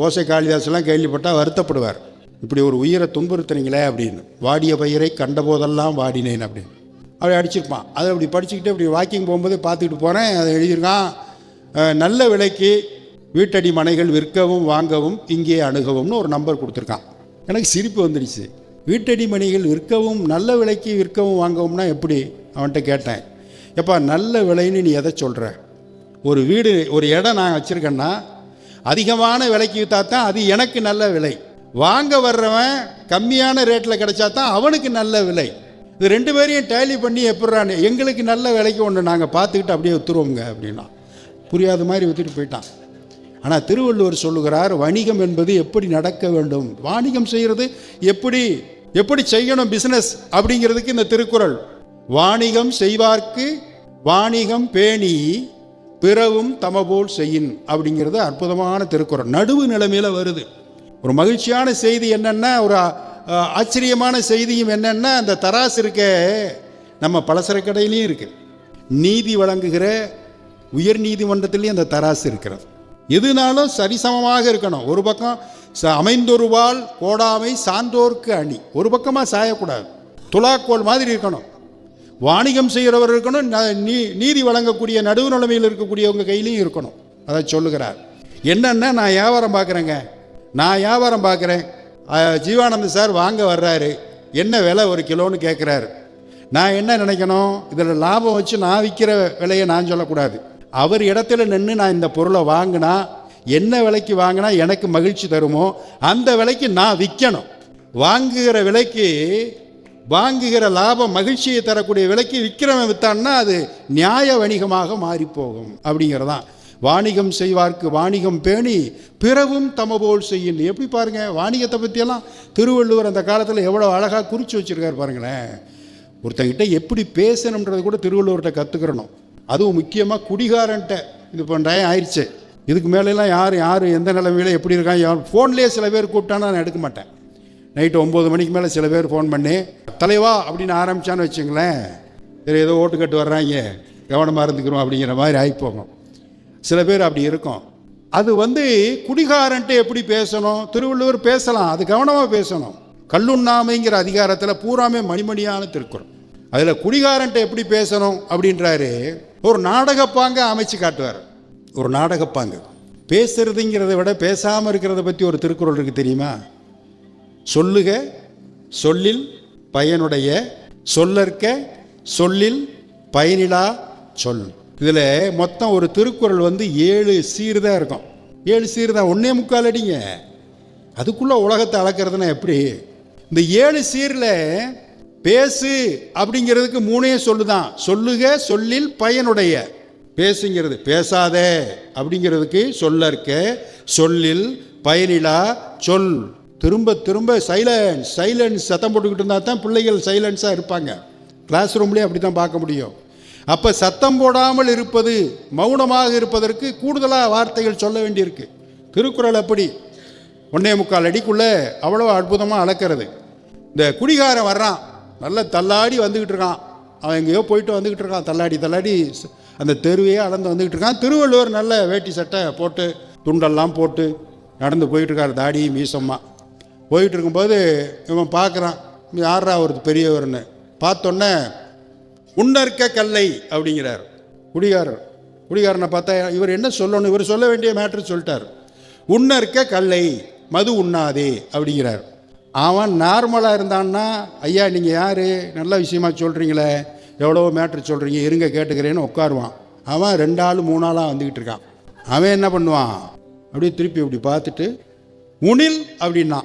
ஓசை காளிதாசெல்லாம் கேள்விப்பட்டால் வருத்தப்படுவார். இப்படி ஒரு உயிரை துன்புறுத்துறீங்களே அப்படின்னு. வாடிய பயிரை கண்டபோதெல்லாம் வாடினேன் அப்படின்னு அப்படி அடிச்சிருப்பான். அதை அப்படி படிச்சுக்கிட்டு அப்படி வாக்கிங் போகும்போது பார்த்துக்கிட்டு போகிறேன். அதை எழுதியிருக்கான், நல்ல விலைக்கு வீட்டடி மனைகள் விற்கவும் வாங்கவும் இங்கே அணுகவும்னு ஒரு நம்பர் கொடுத்துருக்கான். எனக்கு சிரிப்பு வந்துடுச்சு. வீட்டடி மனைகள் விற்கவும், நல்ல விலைக்கு விற்கவும் வாங்கவும்னா எப்படி? அவன்கிட்ட கேட்டேன், எப்பா நல்ல விலைன்னு நீ எதை சொல்கிற? ஒரு வீடு, ஒரு இடம் நான் வச்சுருக்கேன்னா அதிகமான விலைக்கு விற்றா தான் அது எனக்கு நல்ல விலை, வாங்க வர்றவன் கம்மியான ரேட்டில் கிடைச்சா தான் அவனுக்கு நல்ல விலை. இது 2 பேரையும் டேலி பண்ணி எப்படிறான்னு, எங்களுக்கு நல்ல விலைக்கு ஒன்று நாங்கள் பார்த்துக்கிட்டு அப்படியே விற்றுருவோங்க அப்படின்னா. புரியாத மாதிரி விற்றுட்டு போயிட்டான். ஆனால் திருவள்ளுவர் சொல்லுகிறார், வணிகம் என்பது எப்படி நடக்க வேண்டும், வாணிகம் செய்கிறது எப்படி செய்யணும் பிஸ்னஸ் அப்படிங்கிறதுக்கு இந்த திருக்குறள். வாணிகம் செய்வார்க்கு வாணிகம் பேணி பிறவும் தமபோல் செய்யின் அப்படிங்கிறது அற்புதமான திருக்குறள். நடுவு நிலைமையில் வருது. ஒரு மகிழ்ச்சியான செய்தி என்னென்னா, ஒரு ஆச்சரியமான செய்தியும் என்னென்னா, அந்த தராசு இருக்க நம்ம பலசரக்கடையிலையும் இருக்குது, நீதி வழங்குகிற உயர் நீதிமன்றத்திலையும் அந்த தராசு இருக்கிறது. எதுனாலும் சரிசமமாக இருக்கணும். ஒரு பக்கம் அமைந்தொருவால் கோடாமை சான்றோர்க்கு அணி, ஒரு பக்கமாக சாயக்கூடாது, துலாக்கோல் மாதிரி இருக்கணும். வாணிகம் செய்கிறவர் இருக்கணும், நீதி வழங்கக்கூடிய நடுவு நிலைமையில் இருக்கக்கூடியவங்க கையிலையும் இருக்கணும். அதை சொல்லுகிறார். என்னென்னா, நான் வியாபாரம் பார்க்குறேன், ஜீவானந்த சார் வாங்க வர்றாரு, என்ன விலை 1 கிலோன்னு கேட்குறாரு. நான் என்ன நினைக்கணும், இதில் லாபம் வச்சு நான் விற்கிற விலையை நான் சொல்லக்கூடாது. அவர் இடத்துல நின்று நான் இந்த பொருளை வாங்கினா என்ன விலைக்கு வாங்கினா எனக்கு மகிழ்ச்சி தருமோ அந்த விலைக்கு நான் விற்கணும். வாங்குகிற விலைக்கு, வாங்குகிற லாபம் மகிழ்ச்சியை தரக்கூடிய விலைக்கு விற்கிறவன் விற்றான்னா அது நியாய வணிகமாக மாறிப்போகும். அப்படிங்கிறதான் வாணிகம் செய்வார்க்கு வாணிகம் பேணி பிறவும் தமபோல் செய்யும். எப்படி பாருங்கள், வாணிகத்தை பற்றியெல்லாம் திருவள்ளுவர் அந்த காலத்தில் எவ்வளோ அழகாக குறித்து வச்சுருக்கார் பாருங்களேன். ஒருத்தங்கிட்ட எப்படி பேசணுன்றது கூட திருவள்ளுவர்கிட்ட கற்றுக்கிறணும். அதுவும் முக்கியமாக குடிகாரன்ட்ட. இது இப்போ டைம் ஆயிடுச்சு, இதுக்கு மேலெல்லாம் யார் எந்த நிலைமையில் எப்படி இருக்காங்க, ஃபோன்லேயே சில பேர் கூப்பிட்டானா நான் எடுக்க மாட்டேன். நைட்டு 9 மணிக்கு மேலே சில பேர் ஃபோன் பண்ணி தலைவா அப்படின்னு ஆரம்பித்தான்னு வச்சுங்களேன், சரி ஏதோ ஓட்டு கட்டு வர்றாங்க கவனமாக இருந்துக்கிறோம் அப்படிங்கிற மாதிரி ஆகிப்போகும். சில பேர் அப்படி இருக்கும். அது குடிகாரன்ட்டு எப்படி பேசணும்? திருவள்ளுவர் பேசலாம், அது கவனமாக பேசணும். கல்லுண்ணாமைங்கிற அதிகாரத்தில் பூராமே மணிமணியான திருக்குறள். அதில் குடிகாரன்ட்டு எப்படி பேசணும் அப்படின்றாரு. ஒரு நாடகப்பாங்க அமைச்சு காட்டுவார். ஒரு நாடகப்பாங்க பேசுறதுங்கிறத விட பேசாமல் இருக்கிறத பற்றி ஒரு திருக்குறள் இருக்குது தெரியுமா? சொல்லுக சொல்லில் பயனுடைய, சொல்லற்க சொல்லில் பயனிலா சொல். இதில் மொத்தம் ஒரு திருக்குறள் 7 சீர் தான் இருக்கும். 7 சீர் தான், 1.25 அடிங்க. அதுக்குள்ளே உலகத்தை அளக்கிறதுனா எப்படி? இந்த 7 சீரில் பேசு அப்படிங்கிறதுக்கு 3 சொல்லுதான். சொல்லுக சொல்லில் பயனுடைய. பேசுங்கிறது பேசாத அப்படிங்கிறதுக்கு சொல்லற்க சொல்லில் பயனிலா சொல். திரும்ப திரும்ப சைலன்ஸ் சத்தம் போட்டுக்கிட்டு இருந்தால் தான் பிள்ளைகள் சைலன்ஸாக இருப்பாங்க. கிளாஸ் ரூம்லேயே அப்படி தான் பார்க்க முடியும். அப்போ சத்தம் போடாமல் இருப்பது, மௌனமாக இருப்பதற்கு கூடுதலாக வார்த்தைகள் சொல்ல வேண்டியிருக்கு. திருக்குறள் அப்படி 1.25 அடிக்குள்ளே அவ்வளோ அற்புதமாக அளக்கிறது. இந்த குடிகாரன் வர்றான், நல்லா தள்ளாடி வந்துக்கிட்டு இருக்கான். அவன் எங்கேயோ போயிட்டு வந்துக்கிட்டு இருக்கான், தள்ளாடி அந்த தெருவையே அளந்து வந்துக்கிட்டு இருக்கான். திருவள்ளுவர் நல்ல வேட்டி சட்டை போட்டு துண்டெல்லாம் போட்டு நடந்து போயிட்டுருக்கார், தாடி மீசம்மா போயிட்டு இருக்கும்போது இவன் பார்க்குறான், யாரா ஒரு பெரியவர்னு பார்த்தோன்னே உன்னற்க கல்லை அப்படிங்கிறார். குடிகாரனை பார்த்தா இவர் என்ன சொல்லணும்? இவர் சொல்ல வேண்டிய மேட்ரு சொல்லிட்டார். உன்னற்க கல்லை, மது உண்ணாதே அப்படிங்கிறார். அவன் நார்மலாக இருந்தான்னா, ஐயா நீங்கள் யார், நல்ல விஷயமா சொல்கிறீங்களே, எவ்வளோ மேட்ரு சொல்கிறீங்க, இருங்க கேட்டுக்கிறேன்னு உட்காருவான். அவன் 2 ஆள் 3 ஆளாக வந்துக்கிட்டு இருக்கான். அவன் என்ன பண்ணுவான், அப்படியே திருப்பி இப்படி பார்த்துட்டு உணில் அப்படின்னா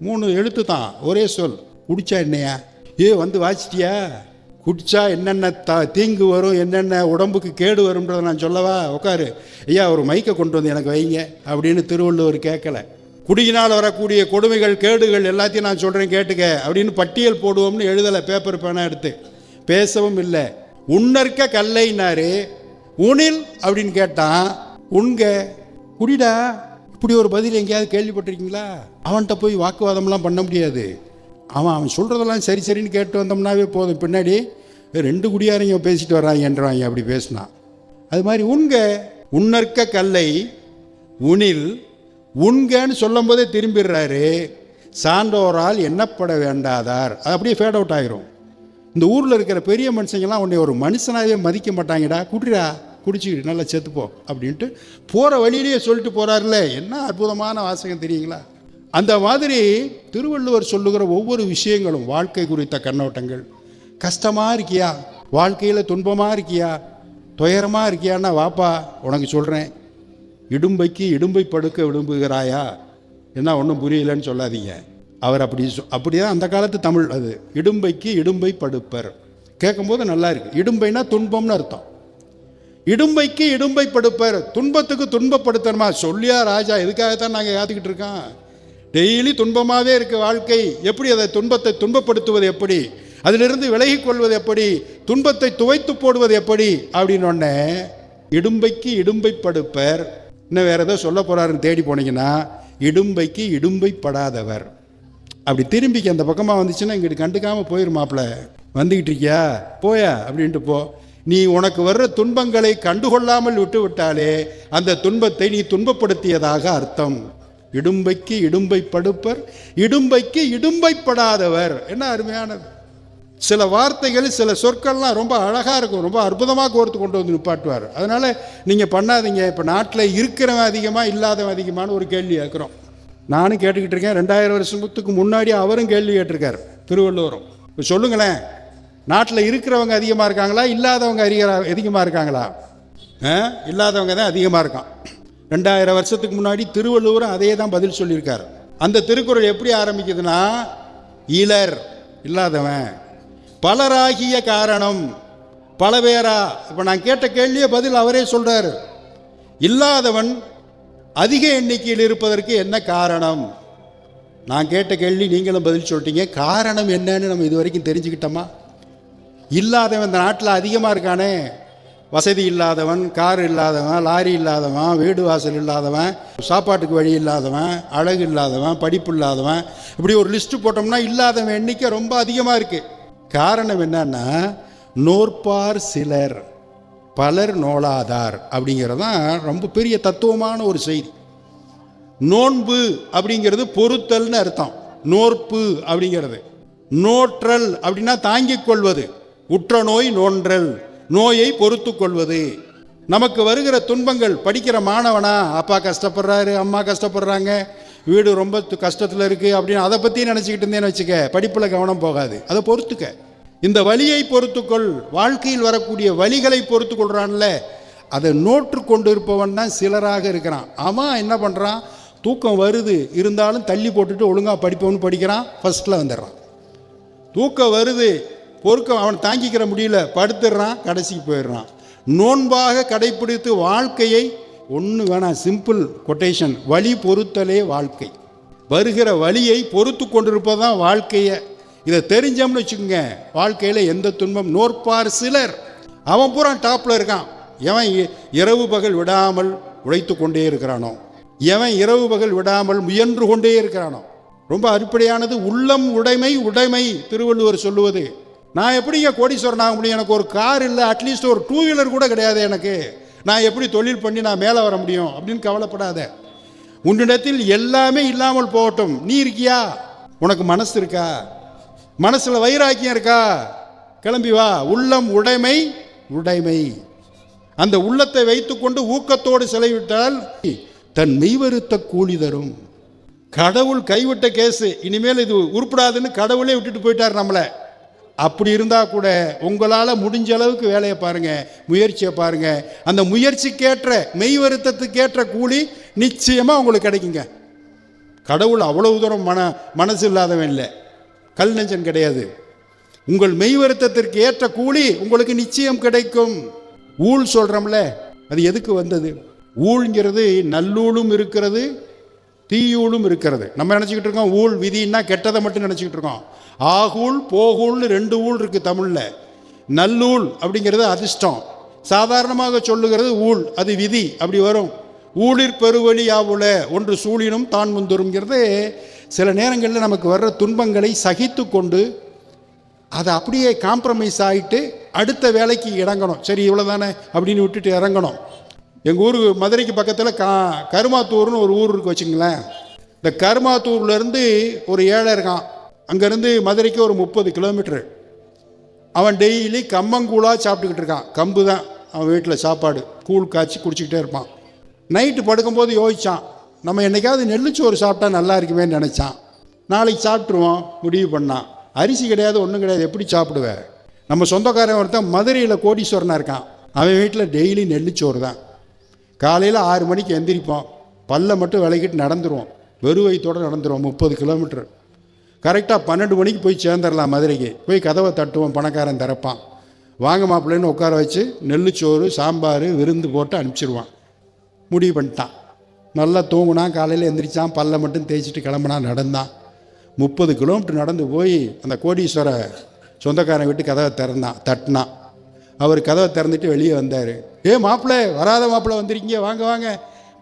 3 எழுத்து தான், ஒரே சொல். குடிச்சா என்னையா, வாசிட்டியா, குடிச்சா என்னென்ன தீங்கு வரும், என்னென்ன உடம்புக்கு கேடு வரும்ன்றதை நான் சொல்லவா, உட்காரு ஐயா, ஒரு மைக்கை கொண்டு வந்து எனக்கு வைங்க அப்படின்னு திருவள்ளுவர் கேட்கல. குடியினால் வரக்கூடிய கொடுமைகள் கேடுகள் எல்லாத்தையும் நான் சொல்கிறேன் கேட்டுக்க அப்படின்னு பட்டியல் போடுவோம்னு எழுதலை, பேப்பர் பேனா எடுத்து. பேசவும் இல்லை. உன்னற்க கல்லைன்னாரு. உணில் அப்படின்னு கேட்டான். உண்க குடிடா. இப்படி ஒரு பதில் எங்கேயாவது கேள்விப்பட்டிருக்கீங்களா? அவன்கிட்ட போய் வாக்குவாதம்லாம் பண்ண முடியாது. அவன் சொல்கிறதெல்லாம் சரி சரின்னு கேட்டு வந்தோம்னாவே போதும். பின்னாடி 2 குடியாரங்க பேசிட்டு வர்றாங்கன்றாங்க அப்படி பேசினா. அது மாதிரி உன்னற்க கல்லை உணில் உண்கன்னு சொல்லும் போதே திரும்பிடுறாரு. சான்றோரால் எண்ணப்பட வேண்டாதார், அது அப்படியே ஃபேட் அவுட் ஆகிரும். இந்த ஊரில் இருக்கிற பெரிய மனுஷங்கள்லாம் உன்னை ஒரு மனுஷனாகவே மதிக்க மாட்டாங்கடா, குடிடா, குடிச்சிக்கிட்டு நல்லா செத்துப்போ அப்படின்ட்டு போகிற வழியிலேயே சொல்லிட்டு போகிறாருல்ல. என்ன அற்புதமான வாசகம் தெரியுங்களா? அந்த மாதிரி திருவள்ளுவர் சொல்லுகிற ஒவ்வொரு விஷயங்களும் வாழ்க்கை குறித்த கண்ணோட்டங்கள். கஷ்டமாக இருக்கியா, வாழ்க்கையில் துன்பமாக இருக்கியா, துயரமாக இருக்கியான்னா வாப்பா உனக்கு சொல்கிறேன். இடும்பைக்கு இடும்பை படுக்க விரும்புகிறாயா, என்ன ஒன்றும் புரியலன்னு சொல்லாதீங்க. அவர் அப்படிதான் அந்த காலத்து தமிழ். அது இடும்பைக்கு இடும்பை படுப்பர். கேட்கும்போது நல்லா இருக்கு. இடும்பைனா துன்பம்னு அர்த்தம். இடும்பைக்கு இடும்பை படுப்பர், துன்பத்துக்கு துன்பப்படுத்தணுமா? சொல்லியா ராஜா, எதுக்காகத்தான் நாங்கள் காத்துக்கிட்டு இருக்கோம்? டெய்லி துன்பமாகவே இருக்கு வாழ்க்கை. எப்படி அதை துன்பத்தை துன்பப்படுத்துவது எப்படி, அதிலிருந்து விலகி கொள்வது எப்படி, துன்பத்தை துவைத்து போடுவது எப்படி அப்படின்னு இடும்பைக்கு இடும்பை படுப்பர். இன்னும் வேற ஏதோ சொல்ல போறாருன்னு தேடி போனீங்கன்னா இடும்பைக்கு இடும்பை படாதவர். அப்படி திரும்பிக்கு அந்த பக்கமாக வந்துச்சுன்னா இங்கிட்டு கண்டுக்காமல் போயிருமாப்ல. வந்துக்கிட்டு இருக்கியா போயா அப்படின்ட்டு போ. நீ உனக்கு வர்ற துன்பங்களை கண்டுகொள்ளாமல் விட்டு விட்டாலே அந்த துன்பத்தை நீ துன்பப்படுத்தியதாக அர்த்தம். இடும்பைக்கு இடும்பை படுப்பர், இடும்பைக்கு இடும்பைப்படாதவர். என்ன அருமையானது! சில வார்த்தைகள் சில சொற்கள்லாம் ரொம்ப அழகாக இருக்கும், ரொம்ப அற்புதமாக கோர்த்து கொண்டு வந்து நிப்பாட்டுவார். அதனால் நீங்கள் பண்ணாதீங்க. இப்போ நாட்டில் இருக்கிறவன் அதிகமாக இல்லாதவன் அதிகமான ஒரு கேள்வி கேட்குறோம். நானும் கேட்டுக்கிட்டு இருக்கேன். 2000 வருஷத்துக்கு முன்னாடி அவரும் கேள்வி கேட்டிருக்கார், திருவள்ளுவரும். இப்போ சொல்லுங்களேன், நாட்டில் இருக்கிறவங்க அதிகமாக இருக்காங்களா, இல்லாதவங்க அதிகமாக இருக்காங்களா? இல்லாதவங்க தான் அதிகமாக இருக்கான். 2000 வருஷத்துக்கு முன்னாடி திருவள்ளுவரும் அதே தான் பதில் சொல்லியிருக்கார். அந்த திருக்குறள் எப்படி ஆரம்பிக்குதுன்னா, இலர் இல்லாதவன், பலராகிய காரணம் பல பேரா. இப்போ நான் கேட்ட கேள்வியே பதில் அவரே சொல்றார். இல்லாதவன் அதிக எண்ணிக்கையில் இருப்பதற்கு என்ன காரணம்? நான் கேட்ட கேள்வி நீங்களும் பதில் சொல்லிட்டீங்க. காரணம் என்னன்னு நம்ம இது வரைக்கும் தெரிஞ்சுக்கிட்டோமா? இல்லாதவன் இந்த நாட்டில் அதிகமாக இருக்கானே, வசதி இல்லாதவன், கார் இல்லாதவன், லாரி இல்லாதவன், வீடு வாசல் இல்லாதவன், சாப்பாட்டுக்கு வழி இல்லாதவன், அழகு இல்லாதவன், படிப்பு இல்லாதவன், இப்படி ஒரு லிஸ்ட்டு போட்டோம்னா இல்லாதவன் எண்ணிக்கை ரொம்ப அதிகமாக இருக்குது. காரணம் என்னன்னா, நோற்பார் சிலர் பலர் நோலாதார் அப்படிங்கிறது தான் ரொம்ப பெரிய தத்துவமான ஒரு செய்தி. நோன்பு அப்படிங்கிறது பொறுத்தல்னு அர்த்தம். நோற்பு அப்படிங்கிறது நோற்றல் அப்படின்னா தாங்கிக் கொள்வது. உற்ற நோய் நோன்றல், நோயை பொறுத்து கொள்வது. நமக்கு வருகிற துன்பங்கள், படிக்கிற மாணவனா அப்பா கஷ்டப்படுறாரு, அம்மா கஷ்டப்படுறாங்க, வீடு ரொம்ப கஷ்டத்தில் இருக்குது அப்படின்னு அதை பற்றி நினச்சிக்கிட்டு இருந்தேன்னு வச்சுக்க, படிப்பில் கவனம் போகாது. அதை பொறுத்துக்க. இந்த வலியை பொறுத்துக்கொள். வாழ்க்கையில் வரக்கூடிய வலிகளை பொறுத்து கொள்றான்ல, அதை நோற்று கொண்டு இருப்பவன் தான் சிலராக இருக்கிறான். அவன் என்ன பண்ணுறான், தூக்கம் வருது இருந்தாலும் தள்ளி போட்டுட்டு ஒழுங்காக படிப்பவனு படிக்கிறான், ஃபர்ஸ்ட்டில் வந்துடுறான். தூக்கம் வருது, அவன் தாங்கிக்கிற முடியல, படுத்துடுறான், கடைசிக்கு போயிடுறான். நோன்பாக கடைப்பிடித்து வாழ்க்கையை ஒன்று வேணாம், சிம்பிள் கொட்டேஷன், வலி பொறுத்தலே வாழ்க்கை. வருகிற வலியை பொறுத்து கொண்டிருப்பதான் வாழ்க்கையை. இதை தெரிஞ்சோம்னு வச்சுக்கோங்க, வாழ்க்கையில் எந்த துன்பம். நோற்பார் சிலர், அவன் பூரா டாப்பில் இருக்கான். எவன் இரவு பகல் விடாமல் உழைத்து கொண்டே இருக்கிறானோ, எவன் இரவு பகல் விடாமல் முயன்று கொண்டே இருக்கிறானோ. ரொம்ப அடிப்படையானது உள்ளம் உடைமை. உடைமை திருவள்ளுவர் சொல்லுவது. நான் எப்படிங்க கோடீஸ்வரன் ஆக முடியும்? எனக்கு ஒரு கார் இல்லை, அட்லீஸ்ட் ஒரு 2 வீலர் கூட கிடையாது எனக்கு. நான் எப்படி தொழில் பண்ணி நான் மேலே வர முடியும் அப்படின்னு கவலைப்படாத. உன்னிடத்தில் எல்லாமே இல்லாமல் போகட்டும். நீ இருக்கியா? உனக்கு மனசு இருக்கா? மனசில் வைராக்கியம் இருக்கா? கிளம்பி வா. உள்ளம் உடைமை. உடைமை அந்த உள்ளத்தை வைத்துக்கொண்டு ஊக்கத்தோடு செலவிட்டால் தன் மெய்வருத்த கூலி தரும். கடவுள் கைவிட்ட கேஸு, இனிமேல் இது உருப்படாதுன்னு கடவுளே விட்டுட்டு போயிட்டார் நம்மளை. அப்படி இருந்தால் கூட உங்களால் முடிஞ்ச அளவுக்கு வேலையை பாருங்கள், முயற்சியை பாருங்கள். அந்த முயற்சிக்கேற்ற மெய்வருத்தத்துக்கேற்ற கூலி நிச்சயமாக உங்களுக்கு கிடைக்குங்க. கடவுள் அவ்வளவு தூரம் மனசு இல்லாதவன் இல்லை, கல் நெஞ்சன் கிடையாது. உங்கள் மெய்வருத்தத்திற்கு ஏற்ற கூலி உங்களுக்கு நிச்சயம் கிடைக்கும். ஊழ் சொல்கிறோம்ல, அது எதுக்கு வந்தது? ஊழ்ங்கிறது நல்லூழும் இருக்கிறது, தீயூழும் இருக்கிறது. நம்ம நினச்சிக்கிட்டு இருக்கோம் ஊழ் விதின்னா கெட்டதை மட்டும் நினச்சிக்கிட்டு இருக்கோம். ஆகூழ் போகூழ்னு 2 ஊழ் இருக்குது தமிழில். நல்லூழ் அப்படிங்கிறது அதிர்ஷ்டம், சாதாரணமாக சொல்லுகிறது ஊழ், அது விதி. அப்படி வரும். ஊழிற் பெருவழி யாவுல ஒன்று சூழினும் தான் முந்துருங்கிறது. சில நேரங்களில் நமக்கு வர்ற துன்பங்களை சகித்து கொண்டு அதை அப்படியே காம்ப்ரமைஸ் ஆகிட்டு அடுத்த வேலைக்கு இறங்கணும். சரி இவ்வளோதானே அப்படின்னு விட்டுட்டு இறங்கணும். எங்கள் ஊர் மதுரைக்கு பக்கத்தில் கருமாத்தூர்னு ஒரு ஊர் இருக்குது வச்சுங்களேன். இந்த கருமாத்தூர்லேருந்து ஒரு ஏழை இருக்கான், அங்கேருந்து மதுரைக்கு ஒரு 30 கிலோமீட்டரு. அவன் டெய்லி கம்மங்கூழாக சாப்பிட்டுக்கிட்டு இருக்கான். கம்பு தான் அவன் வீட்டில் சாப்பாடு, கூழ் காய்ச்சி குடிச்சிக்கிட்டே இருப்பான். நைட்டு படுக்கும்போது யோசித்தான், நம்ம என்றைக்காவது நெல்லுச்சோறு சாப்பிட்டா நல்லா இருக்குமேன்னு நினச்சான். நாளைக்கு சாப்பிட்ருவோம் முடிவு பண்ணான். அரிசி கிடையாது, ஒன்றும் கிடையாது, எப்படி சாப்பிடுவேன்? நம்ம சொந்தக்காரன் ஒருத்தன் மதுரையில் கோடீஸ்வரனாக இருக்கான். அவன் வீட்டில் டெய்லி நெல்லுச்சோறு தான். காலையில் 6 மணிக்கு எந்திரிப்போம், பல்லை மட்டும் விளக்கிட்டு நடந்துருவோம், வெறும் வயிற்றோடு நடந்துருவோம் 30 கிலோமீட்டர். கரெக்டாக 12 மணிக்கு போய் சேர்ந்துடலாம். மதுரைக்கு போய் கதவை தட்டுவோம், பணக்காரன் திறப்பான். வாங்க மாப்பிள்ளைன்னு உட்கார வச்சு நெல்லுச்சோறு சாம்பார் விருந்து போட்டு அனுப்பிச்சிடுவான். முடிவு பண்ணிட்டான். நல்லா தூங்குனான், காலையில் எந்திரிச்சான், பல்லை மட்டும் தேய்ச்சிட்டு கிளம்புனான், நடந்தான். 30 கிலோமீட்டர் நடந்து போய் அந்த கோடீஸ்வர சொந்தக்காரன் வீட்டு கதவை தட்டினான். அவர் கதவை திறந்துட்டு வெளியே வந்தார். மாப்பிள்ளை, வராத மாப்பிள்ளை வந்திருக்கீங்க, வாங்க வாங்க,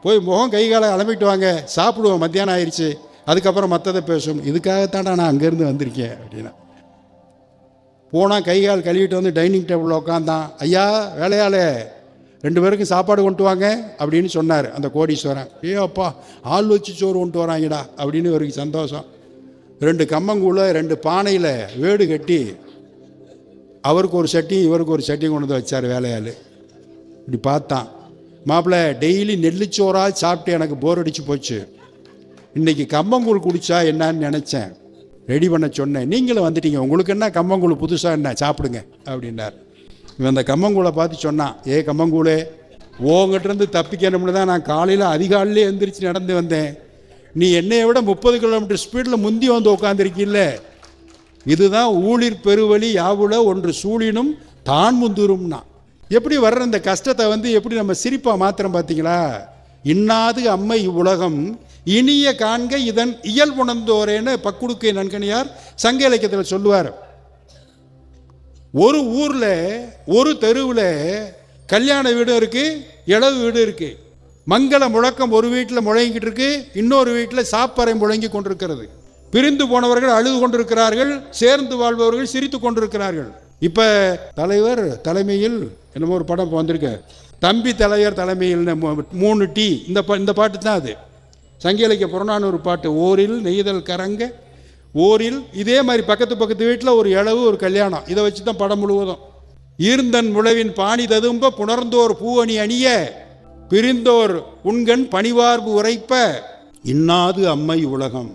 போய் முகம் கை காலை அலம்பிட்டு வாங்க, சாப்பிடுவோம், மத்தியானம் ஆயிடுச்சு, அதுக்கப்புறம் மற்றதை பேசுவோம். இதுக்காகத்தாண்டா நான் அங்கேருந்து வந்திருக்கேன் அப்படின்னா. போனால் கை கால் கழுவிட்டு வந்து டைனிங் டேபிளில் உட்காந்தான். ஐயா வேலையால் 2 பேருக்கும் சாப்பாடு கொண்டு வாங்க அப்படின்னு சொன்னார் அந்த கோடீஸ்வரன். அப்பா ஆள் வச்சு சோறு கொண்டு வராங்கடா அப்படின்னு இவருக்கு சந்தோஷம். 2 கம்மங்கூழ 2 பானையில் வேடு கட்டி அவருக்கு ஒரு சட்டி இவருக்கு ஒரு சட்டி கொண்டு வந்து வச்சார் வேலையாள். இப்படி பார்த்தான், மாப்பிள்ளை டெய்லி நெல்லுச்சோறாக சாப்பிட்டு எனக்கு போர் அடிச்சு போச்சு, இன்றைக்கி கம்மங்கூழ் குடித்தா என்னான்னு நினச்சேன், ரெடி பண்ண சொன்னேன், நீங்களும் வந்துட்டீங்க, உங்களுக்கு என்ன கம்மங்கூழ் புதுசாக என்ன, சாப்பிடுங்க அப்படின்னார். இவன் அந்த கம்மங்கூழை பார்த்து சொன்னான், கம்மங்கூழே, உங்ககிட்டருந்து தப்பிக்கணும்னு தான் நான் காலையில் அதிகாலையிலே எழுந்திரிச்சு நடந்து வந்தேன், நீ என்னையை விட 30 கிலோமீட்டர் ஸ்பீடில் முந்தி வந்து உட்காந்துருக்கில்ல, இதுதான் ஊழிற் பெருவழி யாவுல ஒன்று சூழினும் தான் முந்துரும்னா. எப்படி வர்ற இந்த கஷ்டத்தை எப்படி நம்ம சிரிப்பாக மாத்திரம் பார்த்தீங்களா? இன்னாது அம்மை இவ்வுலகம் இனிய காண்க இதன் இயல்புணர்ந்தோரேன்னு பக்குடுக்கை நன்கணியார் சங்க இலக்கியத்தில் சொல்லுவார். ஒரு ஊரில் ஒரு தெருவில் கல்யாண வீடும் இருக்குது, இளவு வீடும் இருக்குது. மங்கள முழக்கம் ஒரு வீட்டில் முழங்கிட்டு இருக்கு, இன்னொரு வீட்டில் சாப்பறை முழங்கி கொண்டிருக்கிறது. பிரிந்து போனவர்கள் அழுது கொண்டிருக்கிறார்கள், சேர்ந்து வாழ்பவர்கள் சிரித்து கொண்டிருக்கிறார்கள். இப்போ தலைவர் தலைமையில் என்னமோ ஒரு படம் வந்திருக்கு, தம்பி தலைவர் தலைமையில் 3 டீ. இந்த பாட்டு தான் அது. சங்க இலக்கிய புறநானூறு பாட்டு. ஓரில் நெய்தல் கரங்க ஓரில். இதே மாதிரி பக்கத்து வீட்டில் ஒரு இளவு, ஒரு கல்யாணம். இதை வச்சு தான் படம் முழுவதும். ஈர்ந்தன் முழவின் பாணி ததும்ப புணர்ந்தோர் பூவணி அணிய பிரிந்தோர் உண்கண் பணிவார்பு உரைப்ப இன்னாது அம்மை உலகம்.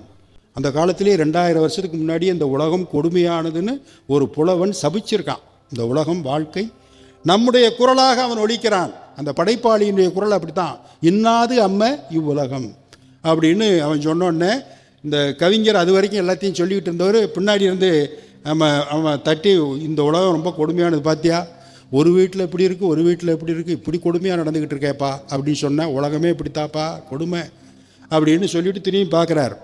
அந்த காலத்திலே 2000 வருஷத்துக்கு முன்னாடி இந்த உலகம் கொடுமையானதுன்னு ஒரு புலவன் சபிச்சிருக்கான். இந்த உலகம் வாழ்க்கை நம்முடைய குரலாக அவன் ஒலிக்கிறான். அந்த படைப்பாளியினுடைய குரல் அப்படித்தான், இன்னாது அம்மை இவ்வுலகம் அப்படின்னு அவன் சொன்னோடனே இந்த கவிஞர் அது வரைக்கும் எல்லாத்தையும் சொல்லிக்கிட்டு இருந்தவர் பின்னாடி இருந்து அவன் தட்டி, இந்த உலகம் ரொம்ப கொடுமையானது பார்த்தியா, ஒரு வீட்டில் இப்படி இருக்குது, ஒரு வீட்டில் இப்படி இருக்குது, இப்படி கொடுமையாக நடந்துக்கிட்டு இருக்கேப்பா அப்படின்னு சொன்னேன். உலகமே இப்படித்தாப்பா கொடுமை அப்படின்னு சொல்லிட்டு திரும்பி பார்க்குறார்.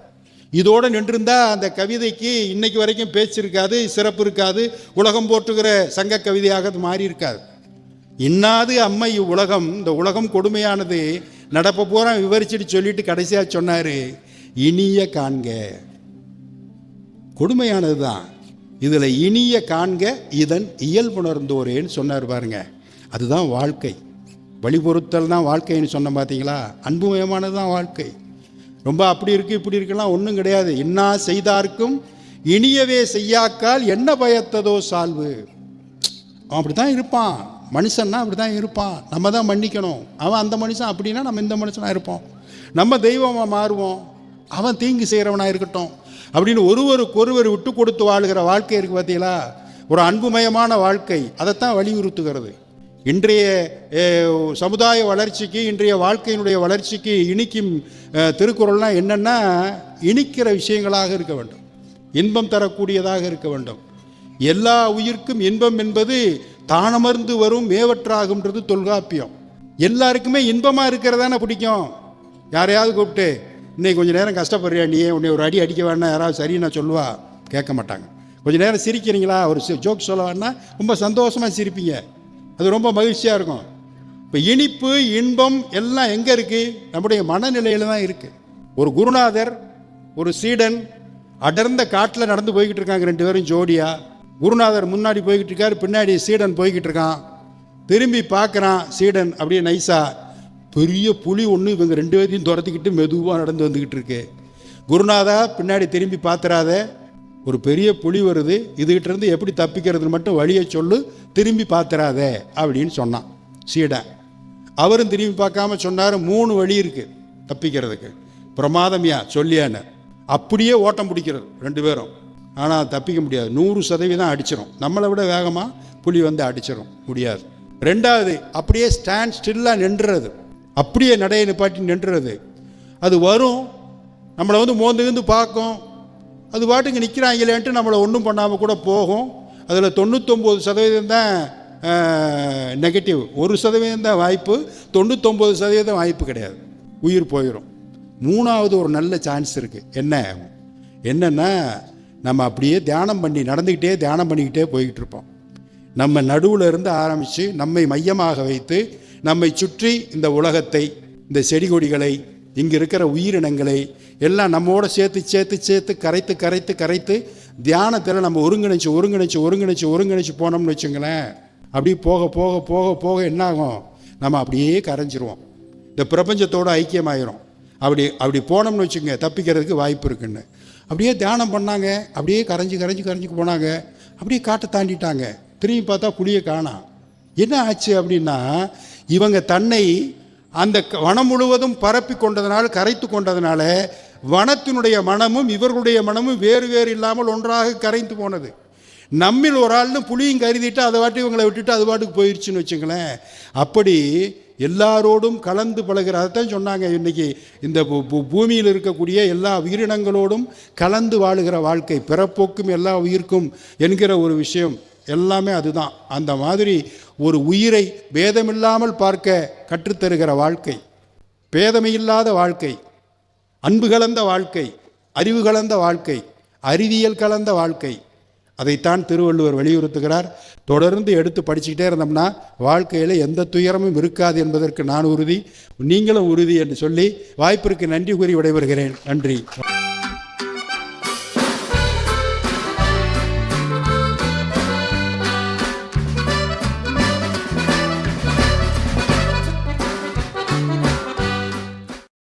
இதோடு நின்றுருந்தா அந்த கவிதைக்கு இன்னைக்கு வரைக்கும் பேச்சு இருக்காது, சிறப்பு இருக்காது, உலகம் போற்றுகிற சங்க கவிதையாக அது மாறி இருக்காது. இன்னாது அம்மை உலகம், இந்த உலகம் கொடுமையானது, நடப்ப பூரா விவரிச்சுட்டு சொல்லிட்டு கடைசியாக சொன்னார், இனிய காண்க. கொடுமையானது தான், இதில் இனிய காண்க இதன் இயல்புணர்ந்தோரேன்னு சொன்னார் பாருங்க. அதுதான் வாழ்க்கை. வழிபொருத்தல் தான் வாழ்க்கைன்னு சொன்ன பார்த்தீங்களா. அன்புமயமானது தான் வாழ்க்கை. ரொம்ப அப்படி இருக்குது இப்படி இருக்கலாம் ஒன்றும் கிடையாது. இன்னா செய்தார்க்கும் இனியவே செய்யாக்கால் என்ன பயத்ததோ சால்வு. அவன் அப்படி தான் இருப்பான். மனுஷன்னா அப்படி தான் இருப்பான். நம்ம தான் மன்னிக்கணும். அவன் அந்த மனுஷன் அப்படின்னா நம்ம இந்த மனுஷனாக இருப்போம். நம்ம தெய்வமாக மாறுவோம், அவன் தீங்கு செய்கிறவனாக இருக்கட்டும் அப்படின்னு ஒருவருக்கொருவர் விட்டு கொடுத்து வாழுகிற வாழ்க்கை இருக்குது பார்த்தீங்களா. ஒரு அன்புமயமான வாழ்க்கை, அதைத்தான் வலியுறுத்துகிறது. இன்றைய சமுதாய வளர்ச்சிக்கு, இன்றைய வாழ்க்கையினுடைய வளர்ச்சிக்கு இனிக்கும் திருக்குறள்லாம் என்னென்னா, இனிக்கிற விஷயங்களாக இருக்க வேண்டும், இன்பம் தரக்கூடியதாக இருக்க வேண்டும். எல்லா உயிர்க்கும் இன்பம் என்பது தானமர்ந்து வரும் மேவற்றாகும்ன்றது தொல்காப்பியம். எல்லாருக்குமே இன்பமாக இருக்கிறதானே பிடிக்கும். யாரையாவது கூப்பிட்டு இன்னைக்கு கொஞ்சம் நேரம் கஷ்டப்படுறியா, நீ உன்னை ஒரு அடி அடிக்க வேணா யாராவது சரின்னு நான் சொல்லுவா, கேட்க மாட்டாங்க. கொஞ்சம் நேரம் சிரிக்கிறீங்களா, ஒரு ஜோக் சொல்ல வேணா ரொம்ப சந்தோஷமாக சிரிப்பீங்க, அது ரொம்ப மகிழ்ச்சியாக இருக்கும். இப்போ இனிப்பு இன்பம் எல்லாம் எங்கே இருக்குது? நம்முடைய மனநிலையில் தான் இருக்குது. ஒரு குருநாதர் ஒரு சீடன் அடர்ந்த காட்டில் நடந்து போய்கிட்டு இருக்காங்க, 2 பேரும் ஜோடியாக. குருநாதர் முன்னாடி போய்கிட்டு இருக்காரு, பின்னாடி சீடன் போய்கிட்டு இருக்கான். திரும்பி பார்க்குறான் சீடன் அப்படியே நைஸாக, பெரிய புலி ஒன்று இவங்க 2 பேரையும் துரத்திக்கிட்டு மெதுவாக நடந்து வந்துக்கிட்டு இருக்கு. குருநாதா பின்னாடி திரும்பி பார்த்துறாத, ஒரு பெரிய புலி வருது, இதுகிட்ட எப்படி தப்பிக்கிறதுன்னு மட்டும் வழியை சொல்லு, திரும்பி பார்த்துறாத அப்படின்னு சொன்னான் சீடன். அவரும் திரும்பி பார்க்காம சொன்னார், 3 வழி இருக்குது தப்பிக்கிறதுக்கு. பிரமாதமியா சொல்லியான்னு அப்படியே ஓட்டம் பிடிக்கிறது 2 பேரும். ஆனால் தப்பிக்க முடியாது, 100% அடிச்சிடும். நம்மளை விட வேகமாக புலி வந்து அடிச்சிடும், முடியாது. 2வது அப்படியே ஸ்டாண்ட் ஸ்டில்லாக நின்றுறது, அப்படியே நடையை நிப்பாட்டி நின்றுறது. அது வரும், நம்மளை வந்து மோந்து பார்க்கும், அது பாட்டுக்கு நிற்கிறாங்களேன்ட்டு நம்மளை ஒன்றும் பண்ணாமல் கூட போகும். அதில் 99% தான் நெகட்டிவ், 1% தான் வாய்ப்பு, 99% வாய்ப்பு கிடையாது, உயிர் போயிடும். 3வது ஒரு நல்ல சான்ஸ் இருக்குது. என்னன்னா நம்ம அப்படியே தியானம் பண்ணி நடந்துக்கிட்டே தியானம் பண்ணிக்கிட்டே போய்கிட்டு இருப்போம். நம்ம நடுவில் இருந்து ஆரம்பித்து நம்மை மையமாக வைத்து நம்மை சுற்றி இந்த உலகத்தை, இந்த செடி கொடிகளை, இங்கே இருக்கிற உயிரினங்களை எல்லாம் நம்மோட சேர்த்து கரைத்து தியானத்தில் நம்ம ஒருங்கிணைச்சு போனோம்னு வச்சுங்களேன். அப்படி போக போக போக போக என்னாகும், நம்ம அப்படியே கரைஞ்சிருவோம், இந்த பிரபஞ்சத்தோடு ஐக்கியமாயிரும். அப்படி போனோம்னு வச்சுங்க, தப்பிக்கிறதுக்கு வாய்ப்பு இருக்குன்னு. அப்படியே தியானம் பண்ணாங்க, அப்படியே கரைஞ்சி போனாங்க, அப்படியே காட்டை தாண்டிட்டாங்க. திரும்பி பார்த்தா புளியை காணோம். என்ன ஆச்சு அப்படின்னா, இவங்க தன்னை அந்த வனம் முழுவதும் பரப்பி கொண்டதுனால, கரைத்து கொண்டதுனால, வனத்தினுடைய மனமும் இவர்களுடைய மனமும் வேறு இல்லாமல் ஒன்றாக கரைந்து போனது. நம்மில் ஒரு ஆள்னு புளியும் கருதிட்டு அதை வாட்டி இவங்களை விட்டுட்டு அது பாட்டுக்கு போயிடுச்சுன்னு வச்சுங்களேன். அப்படி எல்லாரோடும் கலந்து பழகிற, அதைத்தான் சொன்னாங்க இன்றைக்கி இந்த பூமியில் இருக்கக்கூடிய எல்லா உயிரினங்களோடும் கலந்து வாழுகிற வாழ்க்கை, பிறப்போக்கும் எல்லா உயிர்க்கும் என்கிற ஒரு விஷயம் எல்லாமே அதுதான். அந்த மாதிரி ஒரு உயிரை பேதமில்லாமல் பார்க்க கற்றுத்தருகிற வாழ்க்கை, பேதமையில்லாத வாழ்க்கை, அன்பு கலந்த வாழ்க்கை, அறிவு கலந்த வாழ்க்கை, அறிவியல் கலந்த வாழ்க்கை, அதைத்தான் திருவள்ளுவர் வலியுறுத்துகிறார். தொடர்ந்து எடுத்து படிச்சுக்கிட்டே இருந்தோம்னா வாழ்க்கையில் எந்த துயரமும் இருக்காது என்பதற்கு நான் உறுதி, நீங்களும் உறுதி என்று சொல்லி வாய்ப்பிற்கு நன்றி கூறி விடைபெறுகிறேன். நன்றி.